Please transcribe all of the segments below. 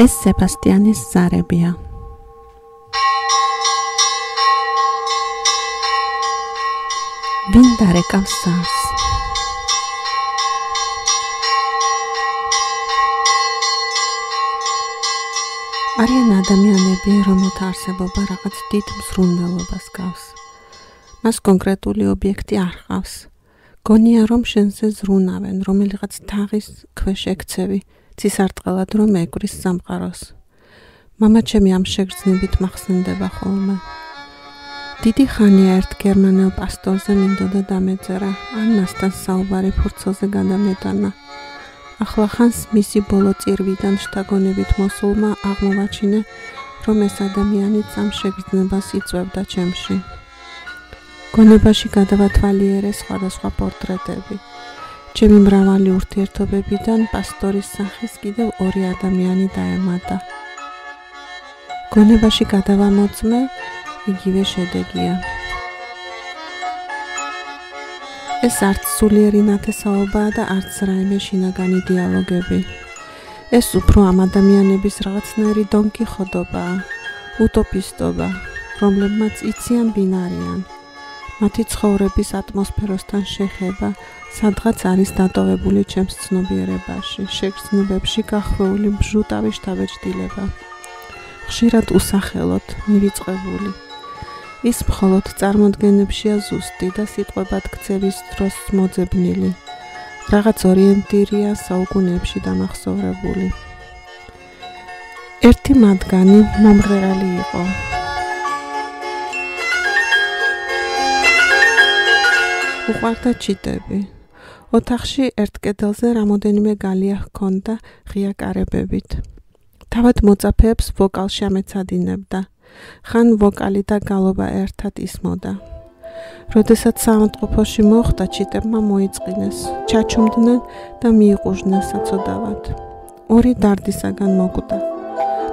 ეს სებასტიანის ზარებია. ვინ დარეკავს ზარს? არიან ადამიანები, რომელთა არსებობა რაღაც დიდ მსრულნელობას გავს. მას კონკრეტული ობიექტი არ ჰყავს. გონია რომ შენზე ზრუნავენ, რომელიღაც თაღის ქვეშ ექცევი, ცისარტყელად რომ ეკვრის სამყაროს. მამაჩემი ამ შეგრძნებით მახსენდება ხოლმე. დიდი ხანია ერთ გერმანელ პასტორზე მინდოდა დამეწერა, ან მასთან საუბარი ფურცელზე გადამეტანა. ახლა ხანს მისი ბოლო წირვიდან შთაგონებით მოსულმა აღმოვაჩინე, რომ ეს ადამიანიც ამ შეგრძნებას იწვევდა ჩემში. გონებაში გადავათვალიერე სხვადასხვა პორტრეტები. ჩემი მრავალი ურთიერთობებიდან პასტორის სახის კიდევ ორი ადამიანი დაემატა. გონებაში გადავამოწმე, იგივე შედეგია. ეს არც სულიერი ნათესაობაა და არც რაიმე შინაგანი დიალოგები. ეს უფრო ამ ადამიანების რაღაცნაირი დონკიხოტობაა, უტოპისტობა, რომლებმაც იციან ვინ არიან. მათი ცხოვრების ატმოსფეროსთან შეხება, სადღაც არის დატოვებული ჩემს ცნობიერებაში, შეგრძნებებში გახვეული მჟუტავი შთაბეჭდილება. ხშირად usახელოდ, მივიწყებული. ის მხოლოდ წარმოდგენებშია ზუსტი და სიტყვებად ქცევის დროს მოძებნილი. რაღაც ორიენტირია საუკუნეებში დამახსოვრებული. ერთი მათგანი მომღერალი იყო. უყვარდა ჩიტები. ოთახში ერთ კედელზე რამოდენიმე გალია ჰქონდა ღია კარებებით. თავად მოწაფეებს ვოკალში ამეცადინებდა. ხან ვოკალი და გალობა ერთად ისმოდა. როდესაც საავადმყოფოში მოხვდა, ჩიტებმა მოიწყინეს, ჩაჩუმდნენ და მიიყუჟნენ საცოდავად. ორი დარდისაგან მოკვდა.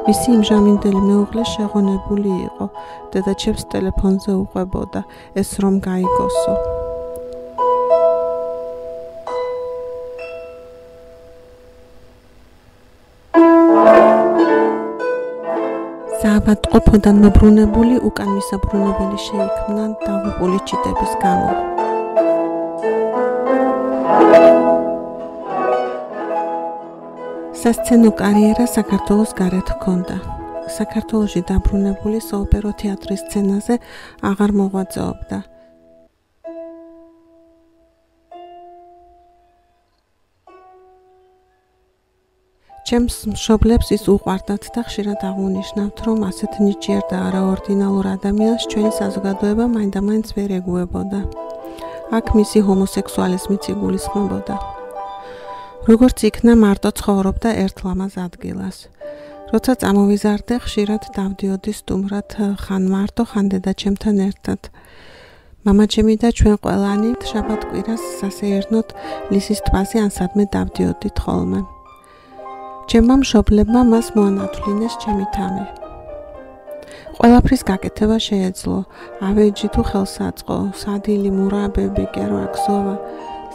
მისი იმჟამინდელი მეუღლე შეღონებული იყო, დედაჩემს ტელეფონზე უყვებოდა, ეს რომ გაიგოსო. საავადმყოფოდან მობრუნებული უკან მისაბრუნებელი შეიქმნა დაღუპული ჩიტების გამო. სასცენო კარიერა საქართველოს გარეთ ჰქონდა. საქართველოში დაბრუნებული საოპერო თეატრის სცენაზე აღარ მოღვაწეობდა. ჩემს მშობლებს ის უყვარდათ და ხშირად აღუნიშნავთ, რომ ასეთ ნიჭიერ და არაორდინალურ ადამიანს ჩვენი საზოგადოება მაინდამაინც ვერ ეგუებოდა. აქ მისი ჰომოსექსუალიზმიც იგულისხმებოდა. როგორც იქნა, მარტო ცხოვრობდა ერთ ლამაზ ადგილას. როცა წამოვიზარდე, ხშირად დავდიოდი სტუმრად ხან მარტო, ხან დედაჩემთან ერთად. მამაჩემი და ჩვენ ყველანი შაბათ-კვირას სასეირნოდ ლისის ტბაზე ან სადმე დავდიოდით ხოლმე. ჩემმა მშობლებმა მას მოანათვლინეს ჩემი თამი. ყველაფრის გაკეთება შეეძლო, ავეჯი თუ ხელსაწყო, სადილი, მურაბები, კერვაგზოვა,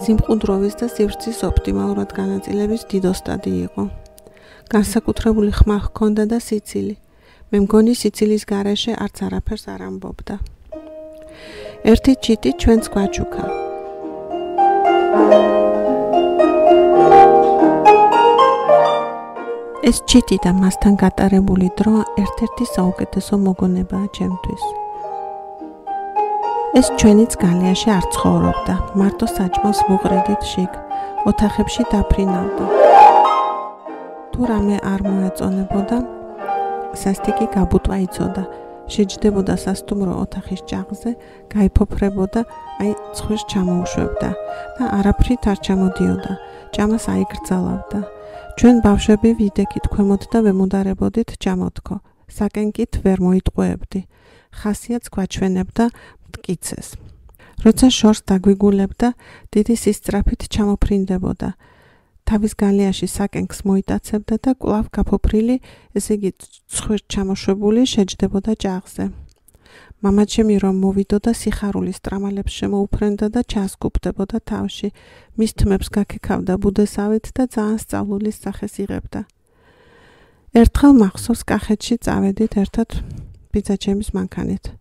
სიმყუდროვის და სივრცის ოპტიმალურად განაწილების დიდ ოსტადი იყო. განსაკუთრებული ხმა ჰქონდა და სიცილი. მე მგონი სიცილის გარეშე არც არაფერს არ ამბობდა. ერთი ჩიტი ჩვენს გვაჩუქა. ეს ჩიტი და მასთან გატარებული დრო ერთ-ერთი საუკეთესო მოგონებაა ჩემთვის. ეს ჩვენიც გალიაში არ ცხოვრობდა, მარტო საჭმელს ვუყრიდით შიგ, ოთახებში დაფრინავდა. თუ რამე არ მოეწონებოდა, სასტიკი გაბუტვა იცოდა, შეჯდებოდა სასტუმრო ოთახის ჭაღზე, გაიფოფრებოდა, ცხვირს ჩამოუშვებდა და არაფრით არ ჩამოდიოდა, ჭამას აიგრძალავდა. ჩვენ ბავშვები ვიდექით ქვემოთ და ვემუდარებოდით ჭამოთქო, საკენკით ვერ მოიტყუებდი, ხასიათს გვაჩვენებდა მტკიცეს. როცა შორს დაგვიგულებდა, დიდი სისწრაფით ჩამოფრინდებოდა. თავის გალიაში საკენკს მოიტაცებდა და კვლავ გაფოფრილი, ესე იგი ცხვირს ჩამოშვებული შეჯდებოდა ჭაღზე. მამაჩემი რომ მოვიდოდა, სიხარულის ტრამალებს შემოუფრენდა და ჩასკუპდებოდა თავში. მის თმებს გაქექავდა ბუდესავით და ძალიან სწავლულის სახეს იღებდა. ერთხელ მახსოვს კახეთში წავედით ერთად ბიძაჩემის მანქანით.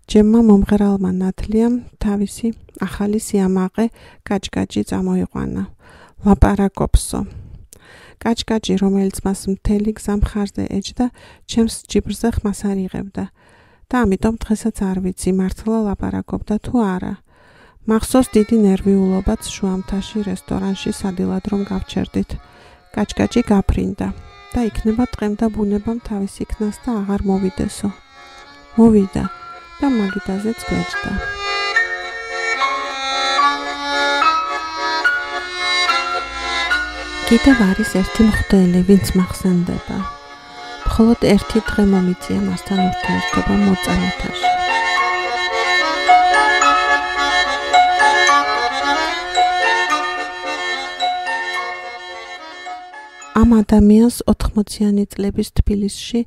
ჯემმა მომღერალმა ნათლიამ თავისი ახალი სიამაყე კაჭკაჭი წამოიყვანა. ლაპარაკობსო. კაჭკაჭი, რომელიც მას მთელი გზა მხარზე ეჯდა, ჩემს ჯიბრზე ხმას არ იღებდა და ამიტომ დღესაც არ ვიცი მართლა ლაპარაკობდა თუ არა. მახსოვს დიდი ნერვიულობაც შუამთაში რესტორანში სადილად რომ გავჩერდით. კაჭკაჭი გაფრინდა და იქნება ტყემდა ბუნებამ თავის იქნას და აღარ მოვიდესო. მოვიდა და მაგიდაზეც გვეჯდა. კიდევ არის ერთი მღვდელი, ვინც მახსენდება. მხოლოდ ერთი დღე მომიწია მასთან ურთიერთობა მოწამეთაში. ამ ადამიანს 80-იანი წლების თბილისში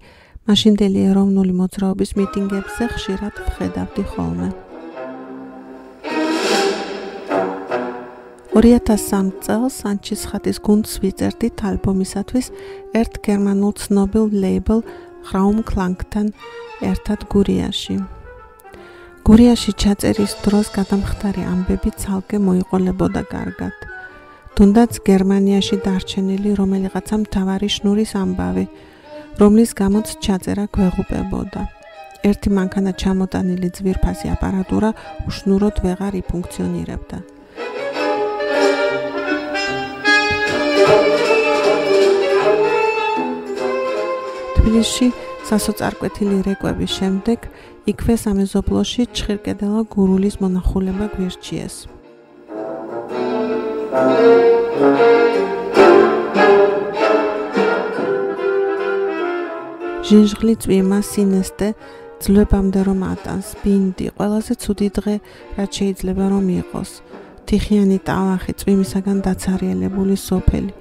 მაშინდელი ეროვნული მოძრაობის მიტინგებზე ხშირად ვხედავდი ხოლმე. 2003 წელს ანჩისხატის გუნდს ვიწერდით ალბომისათვის ერთ გერმანულ ცნობილ ლეიბლ Raumklangთან ერთად გურიაში. გურიაში ჩაწერის დროს გადამხდარი ამბები ცალკე მოიყოლებოდა კარგად. თუნდაც გერმანიაში დარჩენილი რომელიღაცა მთავარი შნურის ამბავი, რომლის გამოც ჩაწერა გვეღუპებოდა. ერთი მანქანა ჩამოტანილი ძვირფასი აპარატურა უშნუროდ ვეღარ იფუნქციონირებდა. თბილისში სასოწარკვეთილი რეკვების შემდეგ იქვე სამეზობლოში ჩხირკედელა გურულის მონახულება გვირჩიეს. ჟინჟღლი წვიმა სინესტე ძლევამდე რომ ატანს ბინდი ყველაზე ცუდი დღე რაც შეიძლება რომ იყოს. თიხიანი ტალახი წვიმისაგან დაცარიელებული სოფელი,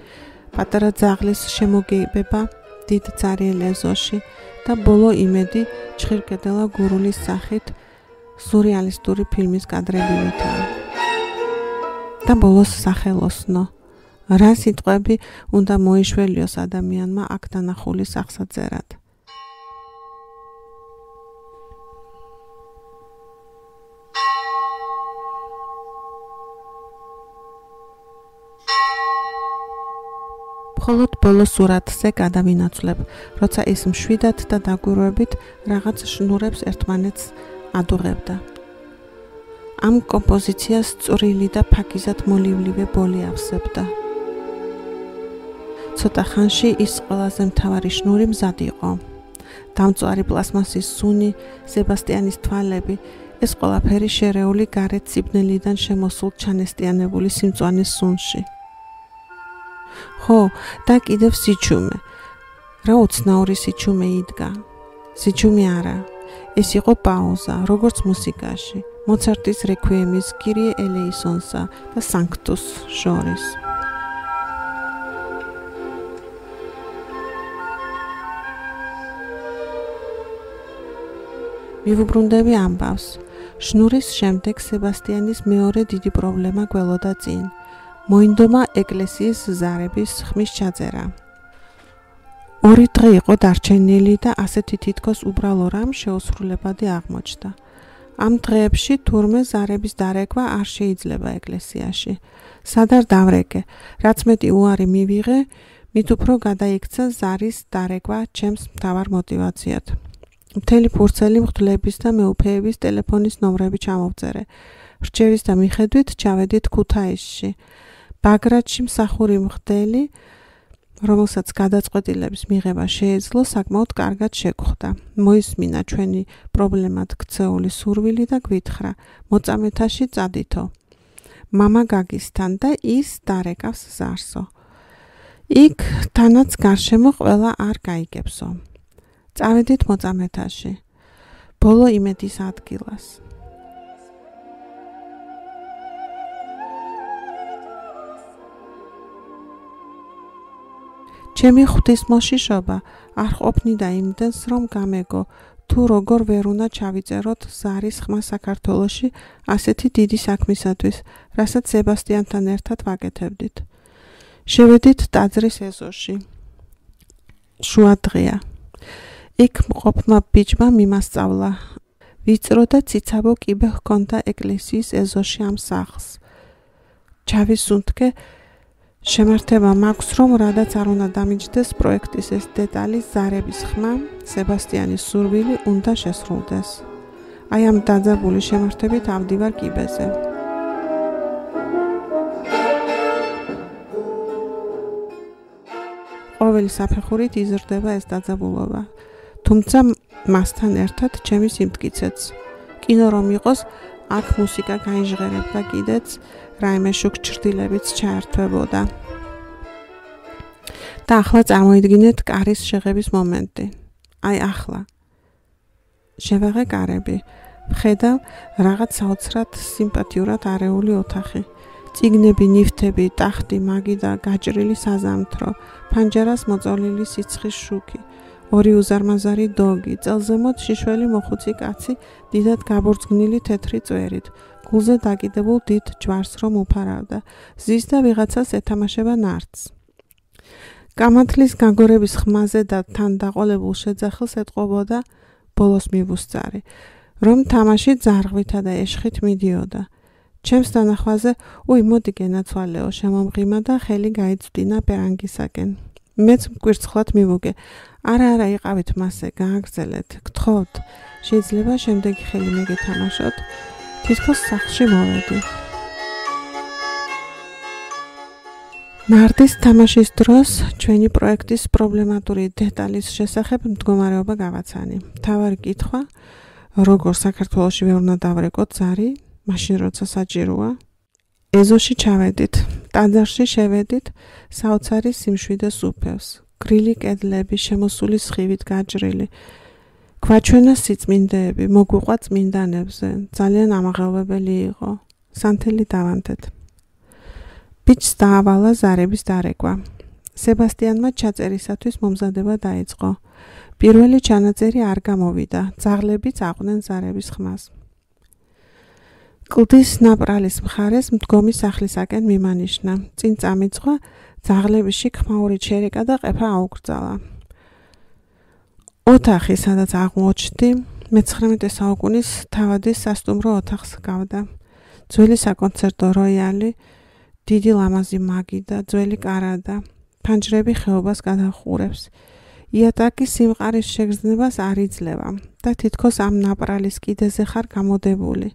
პატარა ძაღლის შემოგეიბება დიდ ძარიელ ეზოში და ბოლო იმედი ჩხირკედელა გურულის სახით სურეალისტური ფილმის კადრებივითაა. და ბოლოს სახელოსნო. რა სიტყვები უნდა მოიშველიოს ადამიანმა აქ დანახული სახსაძერად. მხოლოდ ბოლო სურათზე გადავინაცვლებ, როცა ის მშვიდად და დაგვირვებით რაღაც შნურებს ერთმანეთს ადუღებდა. ამ კომპოზიციას წვრილი და ფაქიზად მოლივლივე ბოლი ავსებდა. ცოტა ხანში ის ყველაზე მთავარი შნური მზად იყო. დამწვარი პლასმასის სუნი, სებასტიანის თვალები, ეს ყველაფერი შერეული გარეთ სიბნელიდან შემოსულ ჩანესტიანებული სიმწვანის სუნში. ხო, და კიდევ სიჩუმე. რა უცნაური სიჩუმე იდგა. სიჩუმე არა. ეს იყო პაუზა, როგორც მუსიკაში, მოცარტის რეკვიემის კირიე ელეისონსა და სანქტუს შორის. მივუბრუნდები ამბავს. შნურის შემდეგ სებასტიანის მეორე დიდი პრობლემა გველოდა წინ. მოინდომა ეკლესიის ზარების ხმის ჩაწერა. 2 დღე იყო დარჩენილი და ასეთი თითქოს უბრალო რამ შეუსრულებადი აღმოჩნდა. ამ დღეებში თურმე ზარების დარეკვა არ შეიძლება ეკლესიაში. სად არ დავრეკე, რაც მეტი უარი მივიღე, მით უფრო გადაიქცა ზარის დარეკვა ჩემს მთავარ მოტივაციად. მთელი ფურცელი მღვდლების და მეუფეების ტელეფონის ნომრები ჩამოვწერე. რჩევის და მიხედვით ჩავედით ქუთაისში. ბაგრატში მსახური მღვდელი, რომელსაც გადაწყვეტილების მიღება შეეძლო, საკმაოდ კარგად შეგხვდა. მოისმინა ჩვენი პრობლემად ქცეული სურვილი და გვითხრა, მოწამეთაში წადითო. მამა გაგისთან და ის დარეკავს ზარსო. იქ თანაც გარშემო ყველა არ გაიგებსო. წავედით მოწამეთაში. ბოლო იმედის ადგილას. ჩემი ღვთისმოშიშობა არ ყოფნიდა იმდენს, რომ გამეგო, თუ როგორ ვერ უნდა ჩავიწეროთ ზარის ხმა საქართველოში ასეთი დიდი საქმისათვის, რასაც სებასტიანთან ერთად ვაკეთებდით. შევედით ტაძრის ეზოში. შუადღეა. იქ მყოფმა ბიჭმა მიმასწავლა. ვიწრო და ციცაბო კიბე ჰქონდა ეკლესიის ეზოში ამ სახლს. ჩავისუნთქე, შემართება მაქვს, რომ რადაც არ უნდა დამიჯდეს პროექტის ეს დეტალი, ზარების ხმა, სებასტიანის სურვილი უნდა შესრულდეს. აი ამ დაძაბული შემართებით ავდივარ კიბეზე. ყოველი საფეხურით იზრდება ეს დაძაბულობა. თუმცა მასთან ერთად ჩემი სიმტკიცეც. კინო რომ იყოს, აქ მუსიკა გაიჟღერებდა კიდეც, რაიმე შუქ ჩრდილებიც ჩაერთვებოდა. და ახლა წარმოიდგინეთ კარის შეღების მომენტი. აი ახლა. შევაღე კარები. ვხედავ რაღაც საოცრად სიმპათიურად არეული ოთახი. წიგნები, ნივთები, ტახტი, მაგი და გაჭრილი საზამთრო, ფანჯარას მოწოლილი სიცხის შუქი, ორი უზარმაზარი დოგი, წელზემოთ შიშველი მოხუცი კაცი, დიდად გაბორძგნილი თეთრი წვერით, გულზე დაკიდებულ დიდ ჯვარს რომ უფარავდა, ზის და ვიღაცას ეთამაშება ნარდს. გამართლის გაგორების ხმაზე და თან დაყოლებულ შეძახილს ეტყობოდა ბოლოს მივუსწარი, რომ თამაში ძარღვითა და ეშხით მიდიოდა. ჩემს დანახვაზე, მოდი გენაცვალეო, შემომღიმა და ხელი გაიწვდინა პერანგისაკენ. მეც მკვირცხლად მივუგე. არა, იყავით მასე, გააგრძელეთ, გთხოვთ, შეიძლება შემდეგი ხელი მე გეთამაშოთ, თითქოს სახლში მოვედი. ნარდის თამაშის დროს ჩვენი პროექტის პრობლემატური დეტალის შესახებ მდგომარეობა გავაცანი. მთავარი კითხვა, როგორ საქართველოში ვერ უნდა დავრეკოთ ზარი, მაშინ როცა საჭიროა. ეზოში ჩავედით, ტაძარში შევედით, საოცარი სიმშვიდეს უფევს. გრილი კედლები, შემოსული სხივით გაჭრილი. გვაჩვენა სიწმინდეები, მოგვიყვა წმინდანებზე, ძალიან ამაღელვებელი იყო. სანთელი დავანთეთ. ბიჭს დაავალა ზარების დარეკვა. სებასტიანმა ჩაწერისათვის მომზადება დაიწყო. პირველი ჩანაწერი არ გამოვიდა, ძაღლებიც აყვნენ ზარების ხმას. კლდის ნაპრალის მხარეს მდგომი სახლისაკენ მიმანიშნა. წინ წამიწყვა, ძაღლებიში ხმაური ჩერეკა და ყეფა აუკრძალა. ოთახი, სადაც აღმოჩნდი, მე-19 საუკუნის თავადის სასტუმრო ოთახს ჰგავდა. ძველი საკონცერტო როიალი, დიდი ლამაზი მაგი და ძველი კარადა. ფანჯრები ხეობას გადაჰყურებს. იატაკი სიმყარის შეგრძნებას არ იძლევა და თითქოს ამ ნაპრალის კიდეზე ხარ გამოდებული.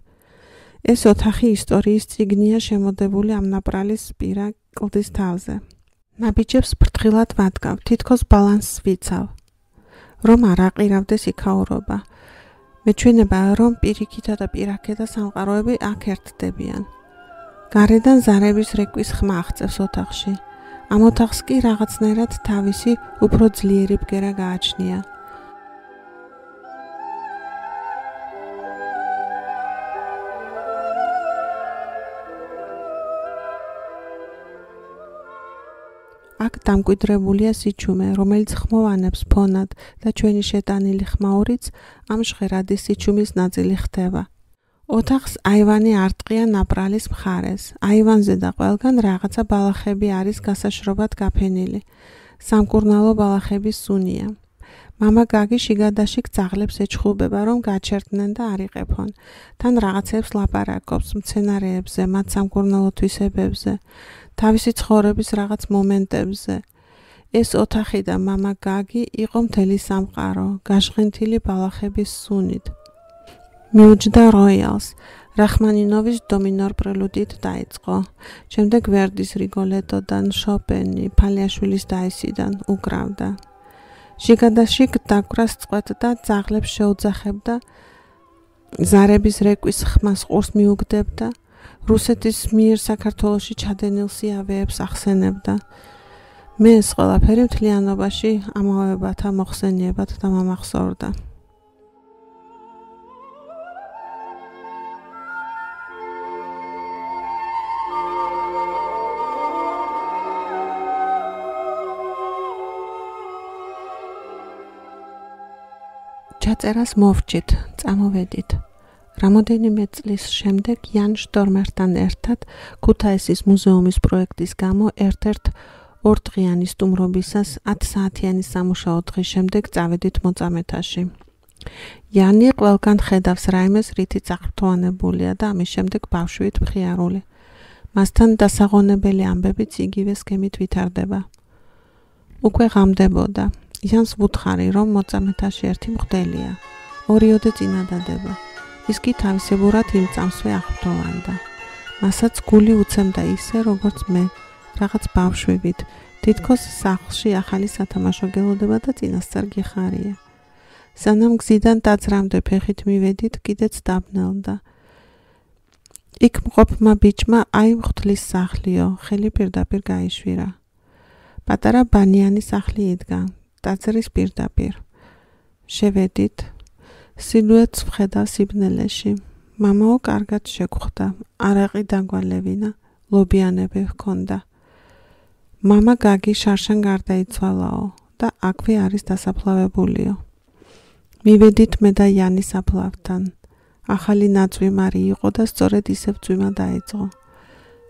ეს ოთახი ისტორიის წიგნია შემოდებული ამ ნაპრალის პირა კლდის თავზე. ნაბიჯებს ფრთხილად ვადგავ, თითქოს ბალანსს ვიცავ, რომ არ აყირავდეს იქაურობა. მეჩვენებაა, რომ პირიქითა და პირაქეთა სამყაროები აქ ერთდებიან. გარედან ზარების რეკვის ხმა აღწევს ოთახში. ამ ოთახს კი რაღაცნაირად თავისი უფრო ძლიერი ბგერა გააჩნია. აქ დამკვიდრებულია სიჩუმე, რომელიც ხმოვანებს ფონად და ჩვენი შეტანილი ხმაურიც ამ ჟღერადი სიჩუმის ნაწილი ხდება. ოთახს აივანი არტყია ნაპრალის მხარეს. აივანზე და ყველგან რაღაცა ბალახები არის გასაშრობად გაფენილი. სამკურნალო ბალახების სუნია. მამა გაგი შიგადაშიგ ძაღლებს ეჩხუბება, რომ გაჩერდნენ და არ იყეფონ. თან რაღაცებს ლაპარაკობს მცენარეებზე, მათ სამკურნალო თვისებებზე, თავისი ცხოვრების რაღაც მომენტებზე. ეს ოთახი და მამა გაგი იყო მთელი სამყარო, გაჟღენთილი ბალახების სუნით. მიუჯდა როიალს, რახმანინოვის დომინორ პრელუდით დაიწყო. შემდეგ ვერდის რიგოლეტოდან, შოპენი, ფალიაშვილის დაისიდან უკრავდა. შიგადაშიგ დაკვრას წყვეტდა, ძაღლებს შეუძახებდა, ზარების რეკვის ხმას ყურს მიუგდებდა, რუსეთის მიერ საქართველოში ჩადენილ სიავეებს ახსენებდა. მე ეს ყველაფერი მთლიანობაში ამავებათა მოხსენიებად დამამახსოვრდა. ჩაწერას მოვჭით, წამოვედით. რამოდენიმე წლის შემდეგ იან შტორმერთან ერთად ქუთაისის მუზეუმის პროექტის გამო ერთ-ერთ 2 დღიანი სტუმრობისას 10 საათიანი სამუშაო დღის შემდეგ წავედით მოწამეთაში. იანი ყველგან ხედავს რაიმეს, რითიც აღფრთოვანებულია და ამის შემდეგ ბავშვით მხიარული. მასთან დასაღონებელი ამბებიც იგივე სქემით ვითარდება. უკვე ღამდებოდა. იანს ვუთხარი, რომ მოწამეთაში ერთი მღვდელია. 2-ოდე წინადადება. ის კი თავისებურად იმ წამსვე აღფრთოვანდა. მასაც გული უცემდა ისე, როგორც მე, რაღაც ბავშვებით. თითქოს სახლში ახალი სათამაშო გელოდება და წინასწარ გიხარია. სანამ გზიდან დაძრამდე ფეხით მივედით, კიდეც დაბნელდა. იქ მყოფმა ბიჭმა აი მღვდლის სახლიო, ხელი პირდაპირ გაიშვირა. პატარა ბანიანი სახლი იდგა, ტაძრის პირდაპირ. შევედით. სილუეტს ვხედავ სიბნელეში. მამაო კარგად შეგხვდა, არაყი დაგვალევინა, ლობიანები ჰქონდა. მამა გაგი შარშან გარდაიცვალაო და აქვე არის დასაფლავებულიო. მივედით მე და იანი საფლავთან. ახალი ნაწვიმარი იყო და სწორედ ისევ წვიმა დაიწყო.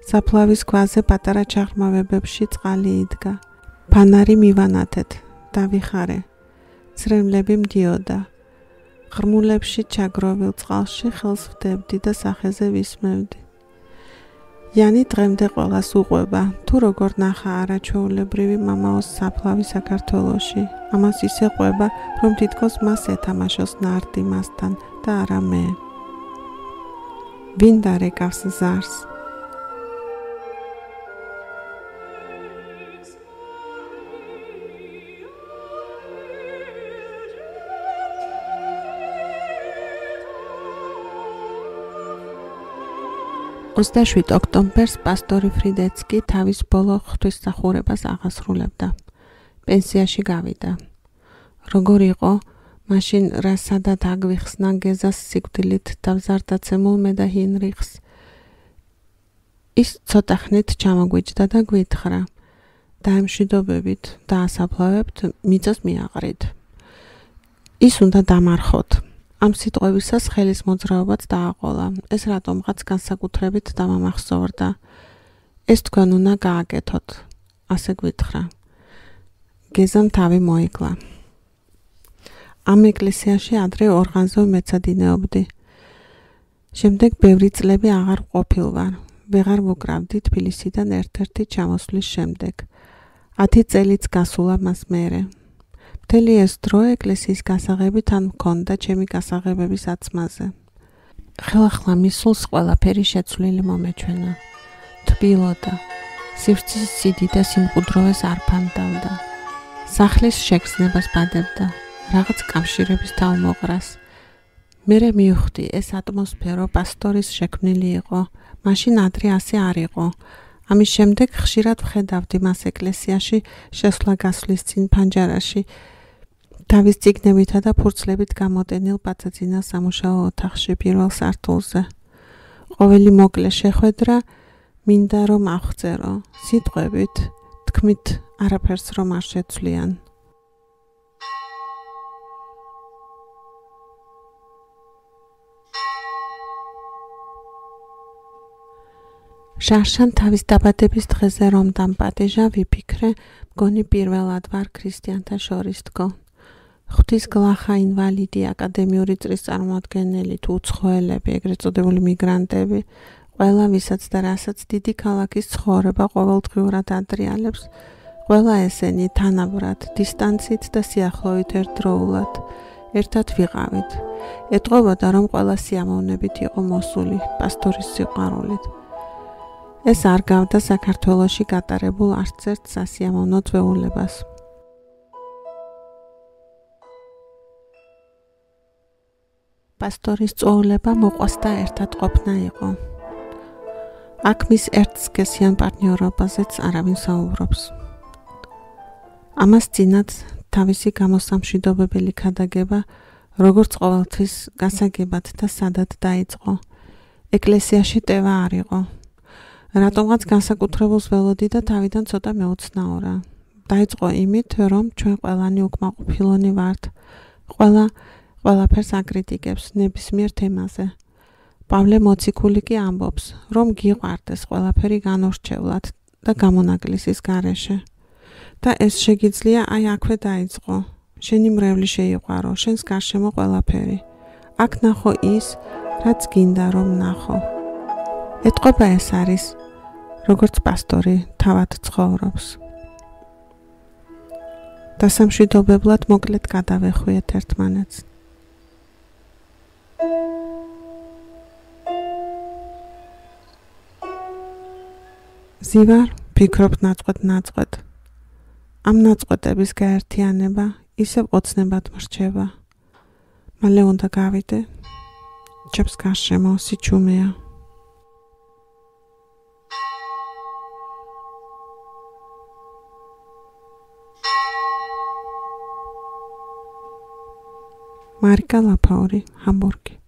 საფლავის ქვაზე პატარა ჩაღრმავებებში წყალი იდგა. ფანარი მივანათეთ, დავიხარე. ცრემლები მდიოდა. ღრმულებში ჩაგროვილ წყალში ხელს ვდებდი და სახეზე ვისმევდი. იანი დღემდე ყველას უყვება, თუ როგორ ნახა არაჩვეულებრივი მამაოს საფლავი საქართველოში. ამას ისე ყვება, რომ თითქოს მას ეთამაშოს ნარდი მასთან და არა მე. ვინ დარეკავს ზარს? ოქტომბერს პასტორი ფრიდეცკი თავის ბოლო ღვთისმსახურებას აღასრულებდა. პენსიაში გავიდა. როგორ იყო? მაშინ რა სადად აგვიხსნა გეზას სიკვდილით დავზარდაცემულ მე და ჰინრიხს. ის ცოტა ხნით ჩამოგვიჯდა და გვითხრა. დაემშვიდობებით, დაასაფლავებთ, მიწას მიაყრით. ის უნდა დამარხოთ. ამ სიტყვებისას ხელის მოძრაობაც დააყოლა. ეს რატომღაც განსაკუთრებით დამამახსოვრდა. ეს თქვენ უნდა გააკეთოთ. ასე გვითხრა. გეზამ თავი მოიკლა. ამ ეკლესიაში ადრე ორღანზე მეცადინეობდი. შემდეგ ბევრი წლები აღარ ყოფილვარ. ვეღარ ვუკრავდი თბილისიდან ერთ-ერთი ჩამოსვლის შემდეგ. 10 წელიც გასულა მას მერე. მთელი ეს დრო ეკლესიის გასაღები თან მქონდა ჩემი გასაღებების აცმაზე. ხელახლა მისულს ყველაფერი შეცვლილი მომეჩვენა. თბილოდა. სივრცის სიდიდე სიმყუდროვეს არ ფანდავდა. სახლის შეგრძნებას ბადებდა. რაღაც კავშირების თავმოყრას. მერე მივხვდი, ეს ატმოსფერო პასტორის შექმნილი იყო. მაშინ ადრე ასე არ იყო. ამის შემდეგ ხშირად ვხედავდი მას ეკლესიაში შესვლა გასვლის წინ ფანჯარაში. თავის წიგნებითა და ფურცლებით გამოტენილ პაწაწინა სამუშაო ოთახში პირველ სართულზე. ყოველი მოკლე შეხვედრა მინდა რომ აღწერო, სიტყვებით, თქმით არაფერს რომ არ შეცვლიან. შარშან თავის დაბადების დღეზე რომ დამპატეჟა ვიფიქრე, მგონი პირველად ვარ ქრისტიანთა შორის თქო. ღვთის გლახა ინვალიდი, აკადემიური წრის წარმოადგენელი თუ უცხოელები, ეგრეთ წოდებული მიგრანტები, ყველა ვისაც და რასაც დიდი ქალაქის ცხოვრება ყოველდღიურად ადრიალებს, ყველა ესენი თანაბრად, დისტანცით და სიახლოვით ერთდროულად, ერთად ვიყავით. ეტყობოდა, რომ ყველა სიამოვნებით იყო მოსული, პასტორის სიყვარულით. ეს არ გავდა საქართველოში გატარებულ არც ერთ სასიამოვნო ძვეულებას. პასტორის წვეულება მოყვასდა ერთად ყოფნა იყო. აქ მის ერთსქესიან პარტნიორობაზეც არავინ საუბრობს. ამას წინათ თავისი გამოსამშვიდობებელი ქადაგება, როგორც ყოველთვის გასაგებად და სადად დაიწყო. ეკლესიაში ტევა არ იყო. რატომღაც განსაკუთრებულს ველოდი და თავიდან ცოტა მეუცნაურა. დაიწყო იმით, რომ ჩვენ ყველანი უკმაყოფილონი ვართ. ყველაფერს აკრიტიკებს ნებისმიერ თემაზე. პავლე მოციქული კი ამბობს, რომ გიყვარდეს ყველაფერი განორჩევლად და გამონაკლისის გარეშე. და ეს შეგიძლია აი აქვე დაიწყო. შენი მრევლი შეიყვარო, შენს გარშემო ყველაფერი. აქ ნახო ის, რაც გინდა რომ ნახო. ეტყობა ეს არის, როგორც პასტორი თავად ცხოვრობს. და სამშვიდობებლად მოკლედ გადავეხვიეთ ერთმანეთს. ზივარ, ფიქრობ ნაწყვეტ. ამ ნაწყვეტების გაერთიანება ისევ ოცნებად მრჩება. მალე უნდა გავიდე. ჩემს გარშემო სიჩუმეა. მარიკა ლაფაური, ჰამბურგი.